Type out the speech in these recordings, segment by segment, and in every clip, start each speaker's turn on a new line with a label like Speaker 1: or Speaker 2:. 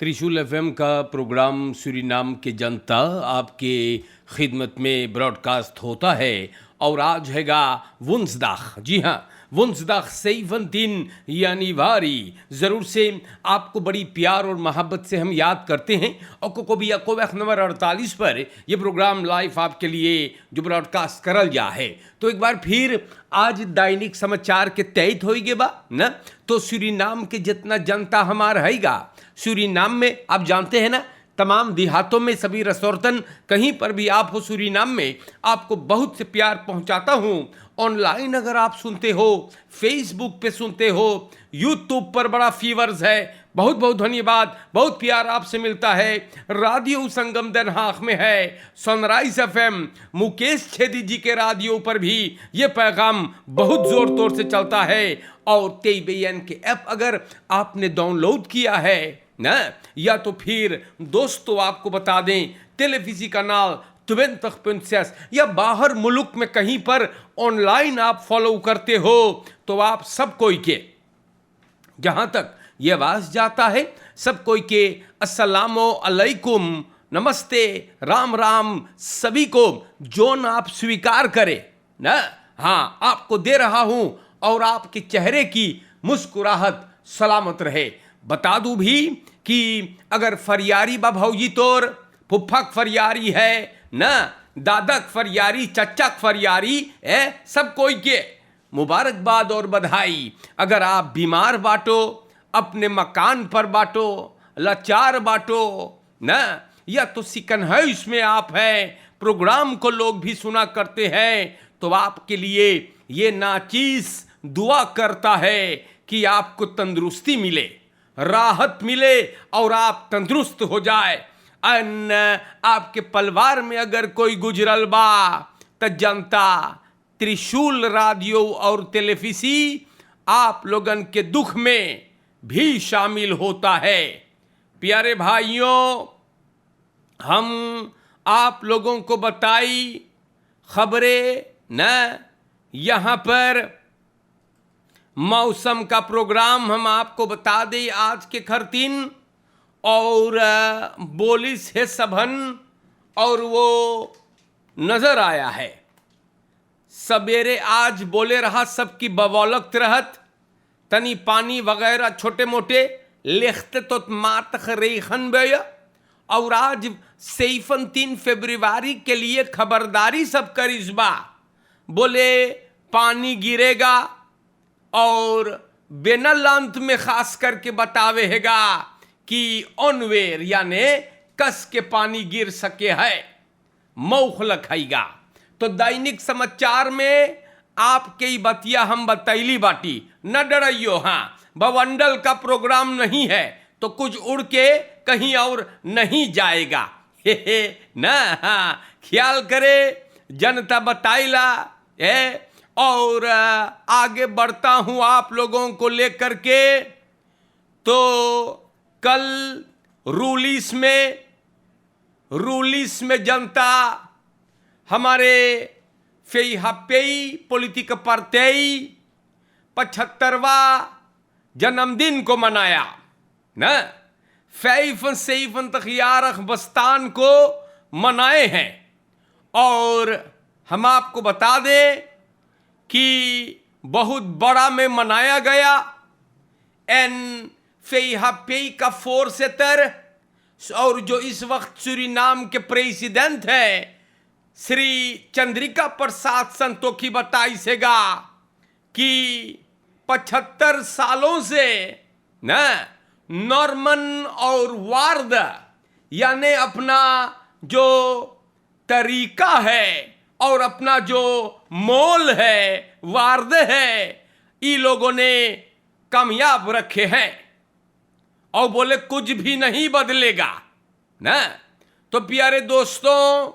Speaker 1: त्रिशूल एफएम का programme Suriname के जनता आपके खिदमत में ब्रॉडकास्ट होता है और आज हैगा वुंसदाग। जी हाँ, वुंसदाग 17 यानीवारी। ज़रूर से आपको बड़ी प्यार और मोहब्बत से हम याद करते हैं और को भी अकोवैख नंबर 48 पर यह प्रोग्राम लाइव आपके लिए जो ब्रॉडकास्ट करल जा है। तो एक बार फिर आज दैनिक समाचार के तहत होइगे बा न, तो सूरीनाम के जितना जनता हमार हैगा सूरीनाम में, आप जानते हैं ना, तमाम देहातों में सभी रसौरतन कहीं पर भी आप हो सूरीनाम में, आपको बहुत से प्यार पहुंचाता हूं। ऑनलाइन अगर आप सुनते हो, फेसबुक पे सुनते हो, यूट्यूब पर बड़ा फीवर्स है, बहुत बहुत धन्यवाद, बहुत प्यार आपसे मिलता है। रेडियो संगम दन हाक में है, सनराइज एफएम, मुकेश छेदी जी के रेडियो पर भी ये पैगाम बहुत जोर तोर से चलता है। और TBN के ऐप अगर आपने डाउनलोड किया है ना, या तो फिर दोस्तों आपको बता दें, टेलीविजन कैनाल 20 या बाहर मुल्क में कहीं पर ऑनलाइन आप फॉलो करते हो, तो आप सब कोई के, जहां तक ये आवाज जाता है, सब कोई के अस्सलामो अलैकुम, नमस्ते, राम राम सभी को जोन आप स्वीकार करें ना। हाँ, आपको दे रहा हूं और आपके चेहरे की मुस्कुराहट सलामत रहे। बता दूं भी कि अगर फरियारी बा भौजी तोर, फुफ्फक फरियारी है ना, दादक फरियारी, चच्चक फरियारी है, सब कोई के मुबारकबाद और बधाई। अगर आप बीमार बाटो, अपने मकान पर बाटो, लाचार बाटो ना, या तो सिकन है इसमें आप हैं, प्रोग्राम को लोग भी सुना करते हैं, तो आपके लिए ये नाचीज दुआ करता है कि आपको तंदुरुस्ती मिले, राहत मिले और आप तंदुरुस्त हो जाए। आपके परिवार में अगर कोई गुजरल बा तो जनता त्रिशूल रेडियो और टेलीविजन आप लोगन के दुख में भी शामिल होता है। प्यारे भाइयों, हम आप लोगों को बताई खबरें न, यहाँ पर मौसम का प्रोग्राम हम आपको बता दें आज के खरतीन, और बोलिस है सबन, और वो नजर आया है सवेरे आज बोले रहा सबकी बवौलत रहत, तनी पानी वगैरह छोटे मोटे लिखते तो मात रेखन बया। और आज 3 फरवरी के लिए खबरदारी सब करिश्बा, बोले पानी गिरेगा और बेनलांत में खास करके बतावे हैगा कि ऑनवेर यानी कस के पानी गिर सके है, मौख लखाईगा। तो दैनिक समाचार में आपके ही बतिया हम बतैली बाटी, न डराइयो। हाँ, बवंडल का प्रोग्राम नहीं है तो कुछ उड़ के कहीं और नहीं जाएगा, हे ना। हाँ, ख्याल करे, जनता बताइला है। और आगे बढ़ता हूं आप लोगों को लेकर के। तो कल रूलिस में जनता हमारे फेई पॉलिटिकल पार्टी 75वां जन्मदिन को मनाया ना। फैफन तखियारख बस्तान को मनाए हैं, और हम आपको बता दें कि बहुत बड़ा में मनाया गया। एन फेई का 4 और जो इस वक्त सूरीनाम के प्रेसिडेंट है श्री चंद्रिका प्रसाद संतोखी बताई सेगा कि 75 सालों से न नॉर्मन और वार्द यानी अपना जो तरीका है और अपना जो मोल है, वार्द है, ये लोगों ने कामयाब रखे हैं और बोले कुछ भी नहीं बदलेगा ना। तो प्यारे दोस्तों,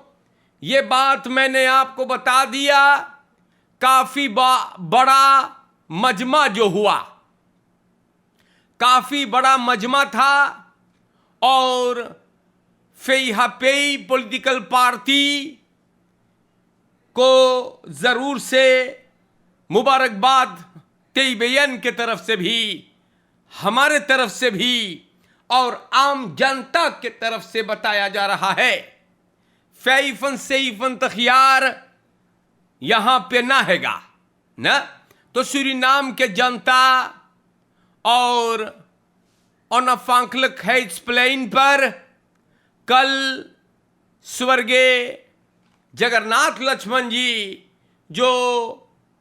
Speaker 1: ये बात मैंने आपको बता दिया। काफी बड़ा मजमा जो हुआ, काफी बड़ा मजमा था, और फेई पॉलिटिकल पार्टी को जरूर से मुबारकबाद TBN के तरफ से भी, हमारे तरफ से भी, और आम जनता के तरफ से बताया जा रहा है, फैफन सेफन तखियार यहां पे ना हैगा ना। तो सूरीनाम के जनता और ओनअफांक्लिक हेट्सप्लेन पर कल स्वर्गीय जगन्नाथ लक्ष्मण जी जो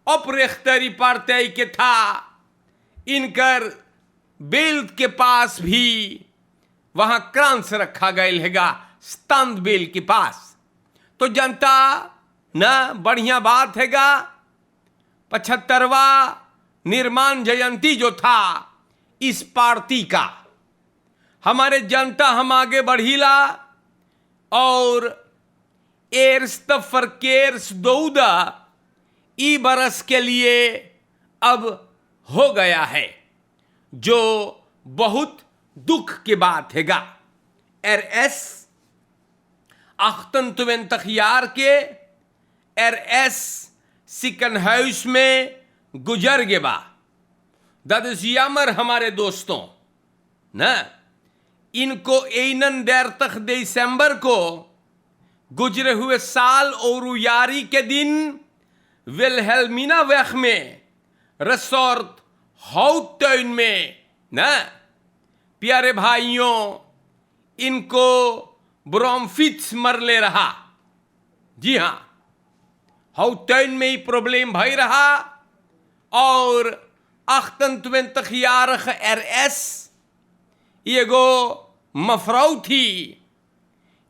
Speaker 1: अपरेख्तरी पार्टी के था, इनकर बेल्ट के पास भी वहां क्रांस रखा गया हैगा, स्तंभ बेल के पास। तो जनता न बढ़िया बात हैगा, 75वां निर्माण जयंती जो था इस पार्टी का, हमारे जनता हम आगे बढ़ीला और एर्स फरकेर्स दौदा ई बरस के लिए अब हो गया है, जो बहुत दुख की बात हैगा। एस अख्तन तखियार के एस सिकन हाउस में गुजर गे बा। ददजियामर हमारे दोस्तों न, इनको एनन देर तक दिसंबर को गुजरे हुए साल और यारी के दिन विल्हेल्मिना वेख में रिसोर्ट हाउटटाउन में न, प्यारे भाइयों, इनको ब्रोमफिट्स मर ले रहा। जी हां, हाउटटाउन में ही प्रॉब्लम भाई रहा और अख्तन तखियार एस ये गो मफराउ थी,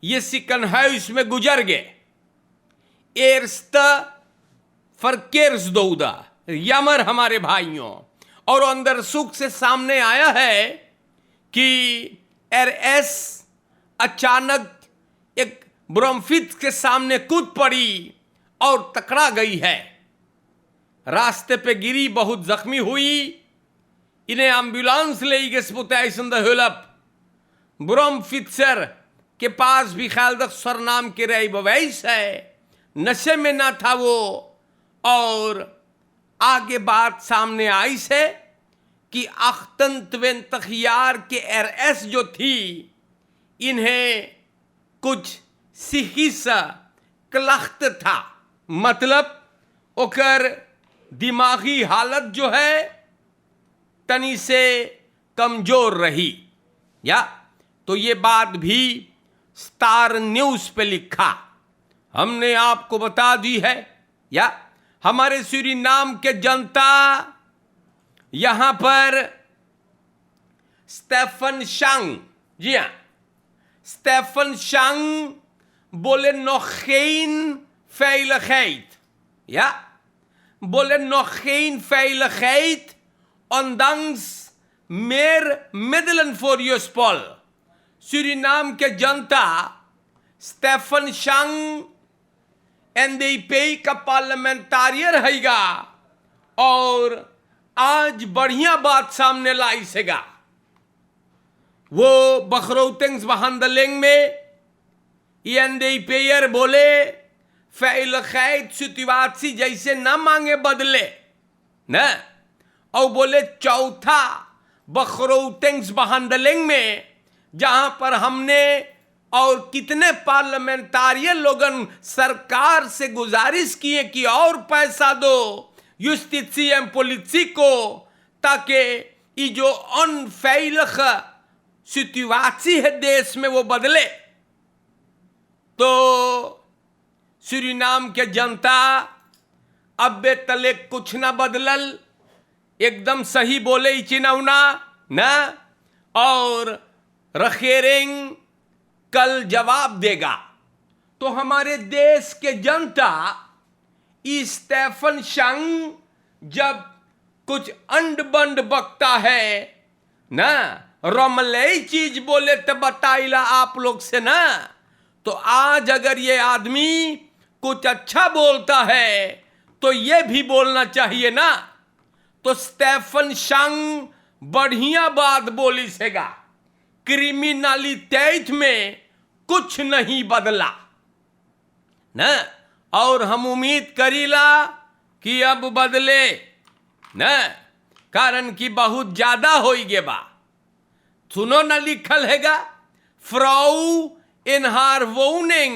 Speaker 1: ये सिकन हाउस में गुजर गए। एर्स्त फरकेर्स दौदा यमर हमारे भाइयों, और अंदर सुख से सामने आया है कि एस अचानक एक ब्रोमफिट के सामने कूद पड़ी और टकरा गई है, रास्ते पे गिरी, बहुत जख्मी हुई। इन्हें एम्बुलेंस ले गए ब्रोमफिट्सर के पास भी ख्याल तक सरनाम के रही बवैस है, नशे में ना था वो। और आगे बात सामने आई से कि अख्तन तखियार के एस जो थी, इन्हें कुछ सिही सा क्लख्त था, मतलब ओकर दिमागी हालत जो है तनी से कमजोर रही। या तो ये बात भी स्टार न्यूज़ पे लिखा, हमने आपको बता दी है। या हमारे सूरीनाम के जनता यहां पर स्टेफन शांग, जी हां, स्टेफन शांग बोले नोखेन फेइलखैत, या बोले नोखेन फेइलखैत ondanks meer middelen voor je spel. Suriname के जनता स्टेफन शांग NDP का पार्लियामेंटारियर हैगा और आज बढ़िया बात सामने लाई सेगा। वो बखरौतेंग्स बहांदलेंग में NDPer बोले फैल खैत सितुआसी जैसे ना मांगे बदले न, और बोले चौथा बखरौतेंग्स बहांदलेंग में जहां पर हमने और कितने पार्लियामेंटारियन लोगन सरकार से गुजारिश किए कि और पैसा दो युस्टिशियम पुलिसी को, ताकि ये जो अनफैलख सितुआसी है देश में वो बदले। तो सूरीनाम के जनता अब बे तले कुछ ना बदलल, एकदम सही बोले चिनौना न, और रखेरेंग कल जवाब देगा। तो हमारे देश के जनता स्टेफन शांग जब कुछ अंड बंड बकता है ना, रमलई चीज बोले तो बताइला आप लोग से ना, तो आज अगर ये आदमी कुछ अच्छा बोलता है तो ये भी बोलना चाहिए ना। तो स्टेफन शांग बढ़िया बात बोली सेगा, क्रिमिनलिटी में कुछ नहीं बदला न, और हम उम्मीद करीला कि अब बदले न, कारण कि बहुत ज्यादा हो गे बा। सुनो ना लिखल हैगा, फ्राउ इन हार वोनिंग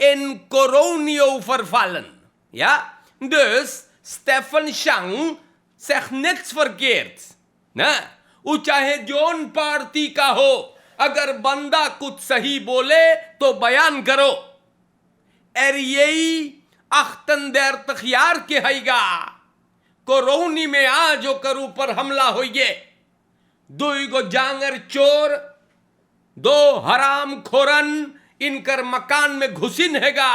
Speaker 1: इन कोरोनियो verfallen. Ja, dus Stefan Shang zegt niks verkeerd. ना, वो चाहे जोन पार्टी का हो, अगर बंदा कुछ सही बोले तो बयान करो। और यही अख्तन देर तखियार के हैगा, कोरोनी में आज ओकर ऊपर हमला होइए। दुईगो जांगर चोर, दो हराम खोरन इनकर मकान में घुसिन हैगा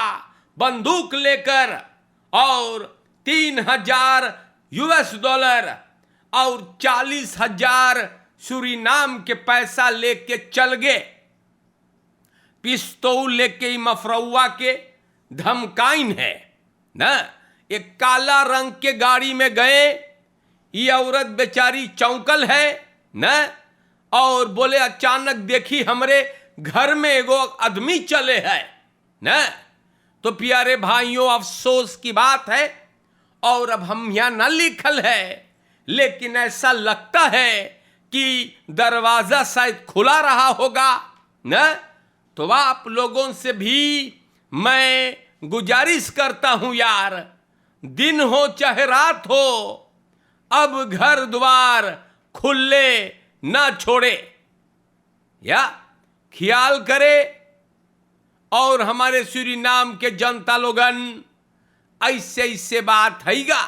Speaker 1: बंदूक लेकर, और 3,000 US डॉलर और 40,000 सूरीनाम के पैसा लेके चल गए। पिस्तौल लेके मफरौआ के धमकाइन है ना। एक काला रंग के गाड़ी में गए, ये औरत बेचारी चौंकल है ना, और बोले अचानक देखी हमरे घर में एगो आदमी चले है ना। तो प्यारे भाइयों, अफसोस की बात है, और अब हम यहां न लिखल है, लेकिन ऐसा लगता है कि दरवाजा शायद खुला रहा होगा ना। तो आप लोगों से भी मैं गुजारिश करता हूं यार, दिन हो चाहे रात हो, अब घर द्वार खुले ना छोड़े, या ख्याल करे। और हमारे सूरीनाम के जनता लोगन ऐसे ऐसे बात हैगा,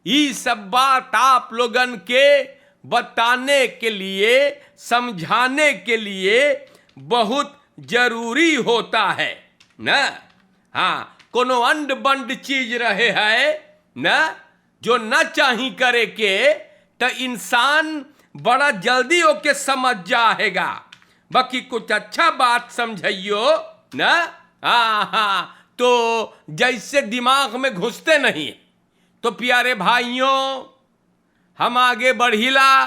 Speaker 1: ये सब बात आप लोगन के बताने के लिए, समझाने के लिए बहुत जरूरी होता है ना। हाँ, कोनो अंड बंड चीज रहे है ना, जो न चाही करे के, तो इंसान बड़ा जल्दी होके समझ जाएगा। बाकी कुछ अच्छा बात समझियो ना, हाँ, तो जैसे दिमाग में घुसते नहीं। तो प्यारे भाइयों, हम आगे बढ़िला,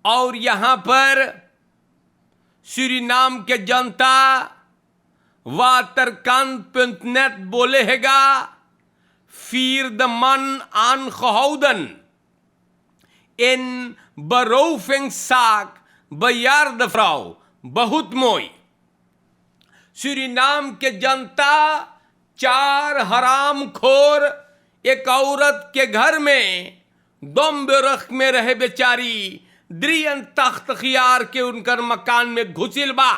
Speaker 1: और यहां पर सूरीनाम के जनता waterkant.net बोले हैगा, फिर द मन आन खहौदन इन बरोफिंग साक बयार द फ्राउ बहुत मोई। सूरीनाम के जनता 4 हराम खोर एक औरत के घर में दम बेरख में रहे बेचारी, द्रियन तख्त खियार के उनकर मकान में घुसिल बा।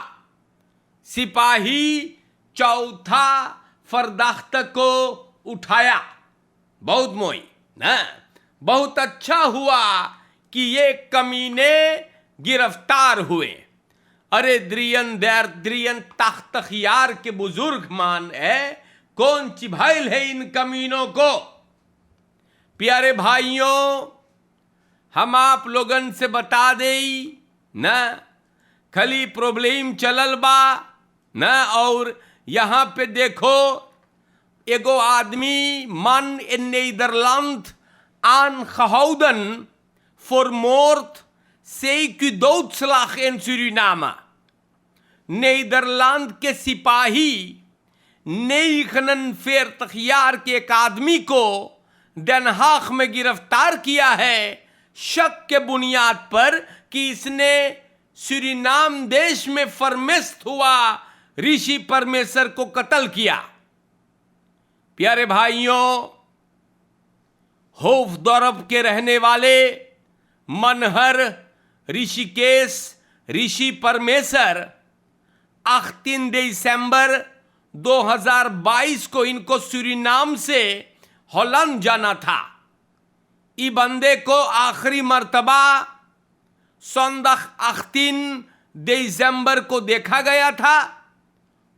Speaker 1: सिपाही चौथा फरदाख्त को उठाया। बहुत मोई ना, बहुत अच्छा हुआ कि ये कमीने गिरफ्तार हुए। अरे द्रियन तख्त खियार के बुजुर्ग मान है, कौन चिभाइल है इन कमीनों को। प्यारे भाइयों, हम आप लोगन से बता देई ना, खाली प्रॉब्लम चलल बा ना। और यहां पे देखो, एगो आदमी मन इन नीदरलैंड आन gehouden vermoord zeker doodslag in Suriname। Netherlands के सिपाही 49 यार के एक आदमी को Den Haag में गिरफ्तार किया है, शक के बुनियाद पर कि इसने सूरीनाम देश में फरमिस्त हुआ ऋषि परमेश्वर को कत्ल किया। प्यारे भाइयों, होफदौरब के रहने वाले मनहर ऋषिकेश ऋषि परमेश्वर 18 दिसंबर 2022 को इनको सूरीनाम से हॉलैंड जाना था। ई बंदे को आखिरी मर्तबा संदख 18 दिसंबर को देखा गया था,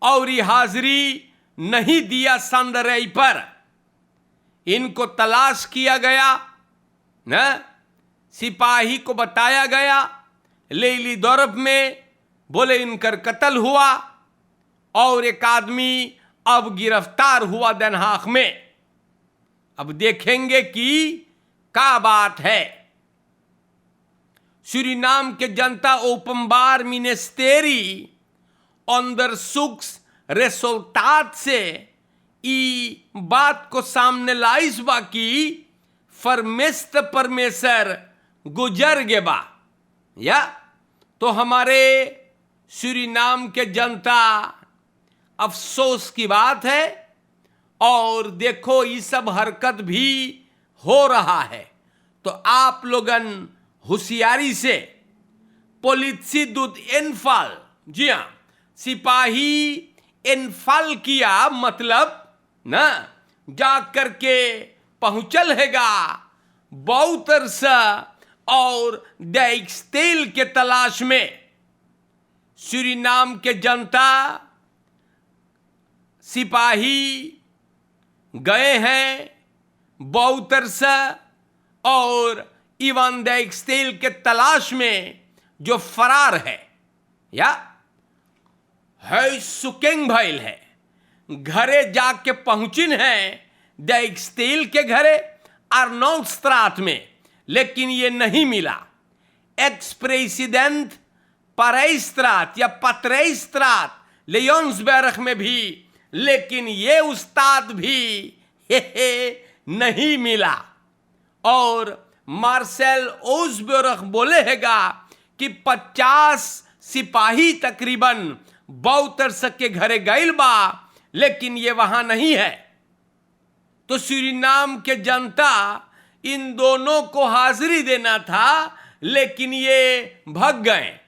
Speaker 1: और ये हाजिरी नहीं दिया संदरई पर। इनको तलाश किया गया ना, सिपाही को बताया गया लेली दौरब में, बोले इनकर कत्ल हुआ, और एक आदमी अब गिरफ्तार हुआ Den Haag में। अब देखेंगे कि क्या बात है। सूरीनाम के जनता ओपनबार मिनिस्टेरी अंदर सुक्स resultaat से ई बात को सामने लाइस बा कि फरमिस्त परमेश्वर गुजर गे बा या तो हमारे सूरीनाम के जनता, अफसोस की बात है। और देखो ये सब हरकत भी हो रहा है, तो आप लोगन होशियारी से पोलिसी दूत इनफाल, जी हाँ, सिपाही इनफाल किया, मतलब ना जा करके पहुंचल हैगा बहुतरसा और दैक्सतेल के तलाश में। सूरीनाम के जनता, सिपाही गए हैं बहुतरसा और इवान दैक्सतेल के तलाश में, जो फरार है या है सुकेंग भइल है। घरे जाके पहुंचिन है दैक्सतेल के घरे अर्नोल्स्ट्रात में, लेकिन ये नहीं मिला। एक्स प्रेसिडेंट परेस्ट्रात या पत्रेस्ट्रात लियोन्सबर्ग में भी, लेकिन ये उस्ताद भी नहीं मिला। और मार्सेल ओसबर्ग बोले हैगा कि 50 सिपाही तकरीबन बहुतरस के घरे गइल बा, लेकिन ये वहां नहीं है। तो सूरीनाम के जनता इन दोनों को हाजिरी देना था, लेकिन ये भाग गए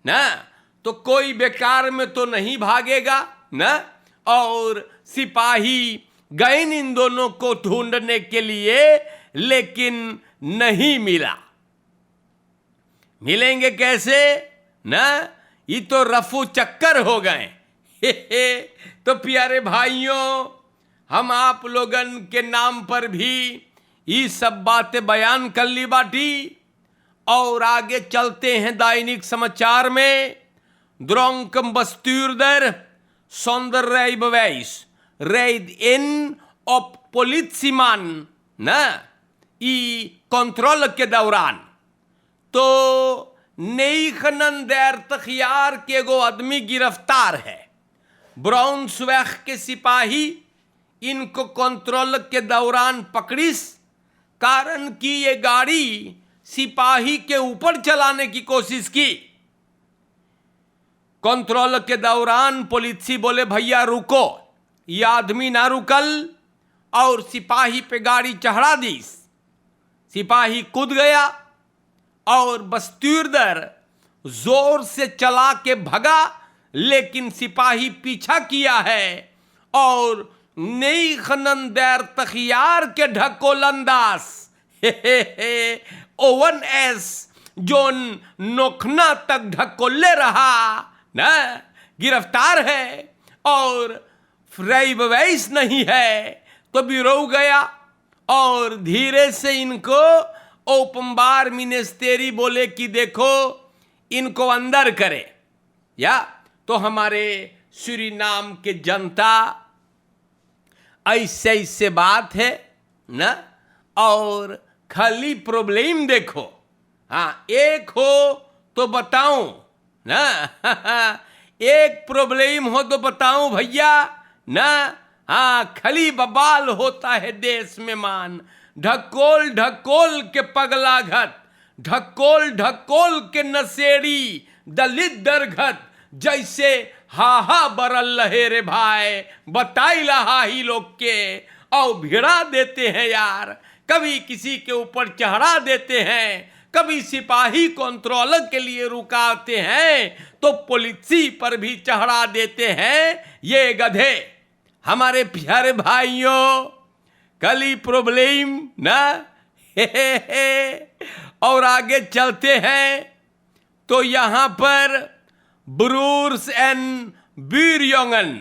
Speaker 1: ना। तो कोई बेकार में तो नहीं भागेगा ना। और सिपाही गए इन दोनों को ढूंढने के लिए, लेकिन नहीं मिला। मिलेंगे कैसे ना, ये तो रफू चक्कर हो गए। तो प्यारे भाइयों, हम आप लोगन के नाम पर भी ये सब बातें बयान कर ली बाटी। और आगे चलते हैं दैनिक समाचार में। द्रोंकम बस्तूरदर Sonderrijbewijs reed in op politieman ना ई कंट्रोल के दौरान। तो 39 के गो आदमी गिरफ्तार है। ब्राउन्सवेग के सिपाही इनको कंट्रोल के दौरान पकड़िस, कारण कि ये गाड़ी सिपाही के ऊपर चलाने की कोशिश की। कंट्रोल के दौरान पुलिस बोले भैया रुको, ये आदमी ना रुकल और सिपाही पे गाड़ी चढ़ा दी। सिपाही कूद गया और बस्तूरदर जोर से चला के भगा, लेकिन सिपाही पीछा किया है और नई खनंदेर तखियार के ढकोलंदाज ओवन एस जोन नोखना तक ढकोले रहा ना, गिरफ्तार है। और फ्राइबवेस नहीं है तो भी रो गया और धीरे से इनको ओपम्बार मिनिस्टेरी बोले कि देखो इनको अंदर करे। या तो हमारे सूरीनाम के जनता ऐसे ऐसे बात है ना। और खाली प्रॉब्लम देखो, हाँ एक हो तो बताऊं ना एक प्रॉब्लम हो तो बताऊं भैया ना। हाँ खाली बवाल होता है देश में मान, ढकोल ढकोल के पगला घट, ढकोल ढकोल के नशेड़ी दलित दरघट, जैसे हाहा बरल रहे रे भाई बताई लहा ही लोग के। और भिड़ा देते हैं यार, कभी किसी के ऊपर चढ़ा देते हैं, कभी सिपाही कंट्रोल के लिए रुकाते हैं तो पुलिस पर भी चढ़ा देते हैं ये गधे। हमारे प्यारे भाइयों, कली प्रॉब्लम ना और आगे चलते हैं तो यहां पर ब्रूर्स एंड बीरयोंगन,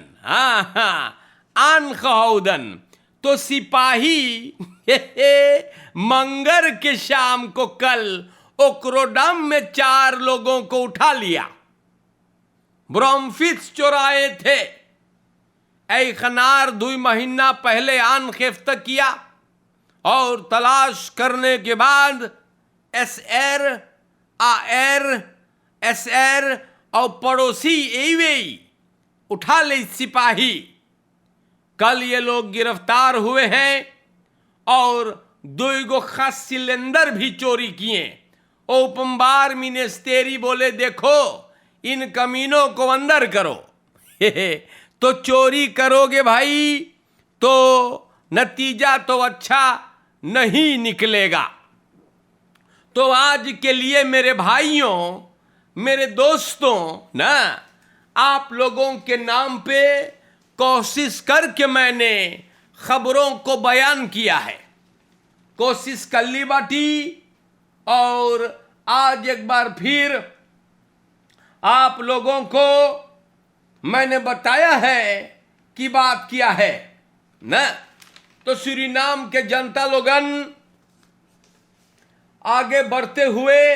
Speaker 1: आनखौदन, तो सिपाही मंगर के शाम को कल ओक्रोडम में 4 लोगों को उठा लिया। ब्रोमफिट्स चुराए थे। ऐखनार 2 महीना पहले आनखेफ्त किया और तलाश करने के बाद एसएर, आएर, एसएर और पड़ोसी एवे उठा ले सिपाही। कल ये लोग गिरफ्तार हुए हैं और 2 खास सिलेंडर भी चोरी किए। ओपम्बार मिनिस्टेरी बोले देखो इन कमीनों को अंदर करो। तो चोरी करोगे भाई तो नतीजा तो अच्छा नहीं निकलेगा। तो आज के लिए मेरे भाइयों, मेरे दोस्तों ना, आप लोगों के नाम पे कोशिश करके मैंने खबरों को बयान किया है। कोशिश कर ली बाटी, और आज एक बार फिर आप लोगों को मैंने बताया है कि बात किया है ना। तो सूरीनाम के जनता लोगन आगे बढ़ते हुए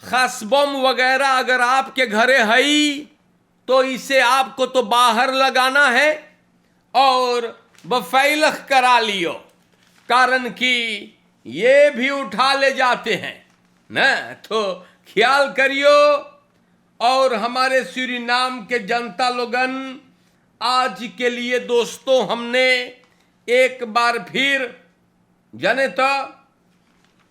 Speaker 1: खास बम वगैरह अगर आपके घरे है तो इसे आपको तो बाहर लगाना है और बफैलख करा लियो, कारण कि ये भी उठा ले जाते हैं ना। तो ख्याल करियो। और हमारे सूरीनाम के जनता लोगन, आज के लिए दोस्तों हमने एक बार फिर जाने तो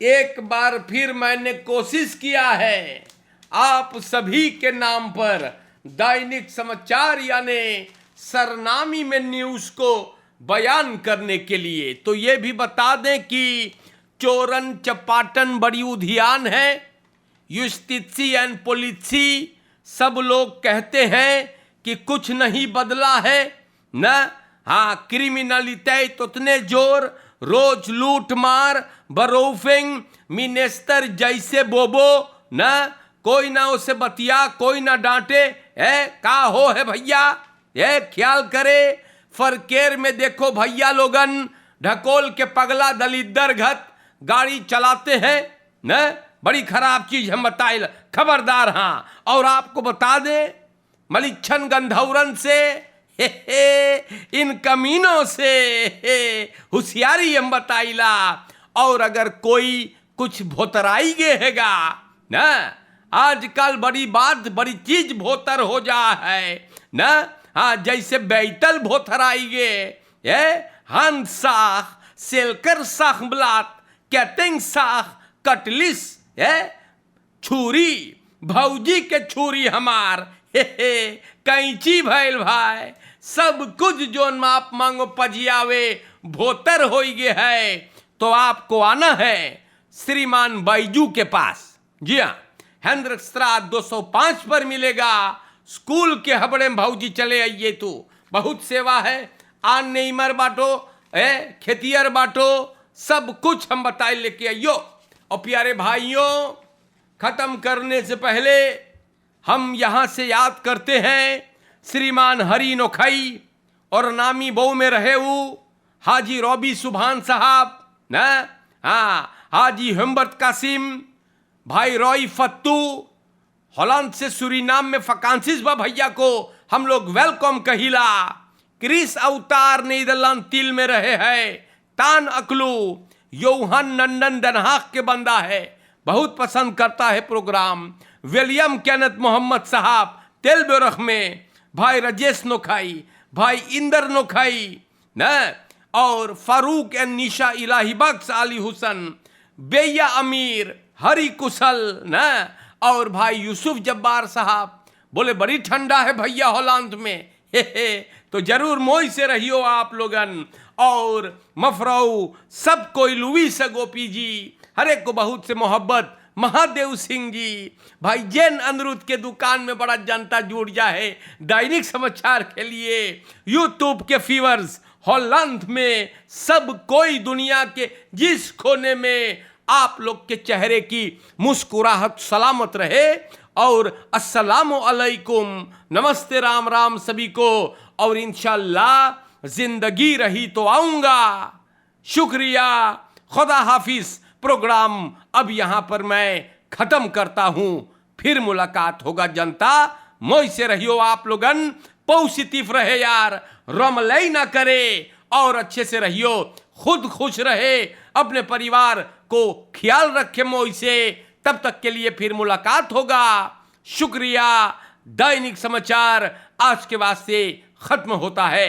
Speaker 1: एक बार फिर मैंने कोशिश किया है आप सभी के नाम पर दैनिक समाचार यानी सरनामी में न्यूज को बयान करने के लिए। तो ये भी बता दें कि चोरन चपाटन बड़ी उद्यान है, युस्टिसी एंड पॉलिसी सब लोग कहते हैं कि कुछ नहीं बदला है ना। हाँ, क्रिमिनलिटी तो उतने जोर, रोज लूट मार, बरोफिंग मिनिस्टर जैसे बोबो ना, कोई ना उसे बतिया, कोई ना डांटे। का हो है भैया, ख्याल करे। फरकेर में देखो भैया लोगन ढकोल के पगला दलिद्दर घत गाड़ी चलाते हैं ना, बड़ी खराब चीज हम बताए, खबरदार। हाँ, और आपको बता दे मलिच्छन गंधौरन से इन कमीनों से होशियारी हम बताइला। और अगर कोई कुछ भोतराई गे हैगा ना, आजकल बड़ी बात बड़ी चीज भोतर हो जा है ना। हाँ, जैसे बैतल भोतराई गे हंसाख सेलकर साख ब्लात कैटिंग साख कटलिस छुरी भौजी के छुरी हमार कैंची भैल भाई, सब कुछ जोन माप मांगो पजियावे भोतर हो गए है। तो आपको आना है श्रीमान बैजू के पास। जी हाँ, हेंद्रस्त्रात 205 पर मिलेगा। स्कूल के हबड़े में भौजी चले आइए, तो बहुत सेवा है। आन नहीं मर बाटो खेतियर बाटो, सब कुछ हम बताए लेके आइयो। और प्यारे भाइयों, खत्म करने से पहले हम यहाँ से याद करते हैं श्रीमान हरी नोखई और नामी बऊ में रहे हाजी रॉबी सुभान साहब ना। हाँ, हाजी हिम्बत कासिम, भाई रॉय फत्तू, हॉलैंड से सूरीनाम में फकांसिस बा भैया को हम लोग वेलकम कहिला। क्रिस अवतार नीदरलैंड तिल में रहे हैं। तान अकलू योहन नंदन दनहाक के बंदा है, बहुत पसंद करता है प्रोग्राम। विलियम कैनत मोहम्मद साहब तेलबेरख में, भाई राजेश नोखाई, भाई इंदर नोखाई न, और फारूक एंड निशा इलाही बख्श अली हुसन, बेया अमीर, हरी कुशल न, और भाई यूसुफ जब्बार साहब बोले बड़ी ठंडा है भैया हॉलैंड में। तो जरूर मोई से रहियो आप लोगन। और मफराऊ सब कोई लुई से गोपी जी, हर एक को बहुत से मोहब्बत। महादेव सिंह जी, भाई जैन अनिरुद्ध के दुकान में बड़ा जनता जुड़ जाए दैनिक समाचार के लिए। यूट्यूब के फीवर्स हॉलैंड में सब कोई दुनिया के जिस कोने में आप लोग के चेहरे की मुस्कुराहट सलामत रहे। और अस्सलामु अलैकुम, नमस्ते, राम राम सभी को। और इंशाल्लाह जिंदगी रही तो आऊंगा। शुक्रिया, खुदा हाफिज। प्रोग्राम अब यहां पर मैं खत्म करता हूं, फिर मुलाकात होगा जनता। मोई से रहियो आप लोगन, पॉजिटिव रहे यार, रमलई ना करे और अच्छे से रहियो, खुद खुश रहे, अपने परिवार को ख्याल रखे मोई से। तब तक के लिए फिर मुलाकात होगा। शुक्रिया। दैनिक समाचार आज के वास्ते खत्म होता है।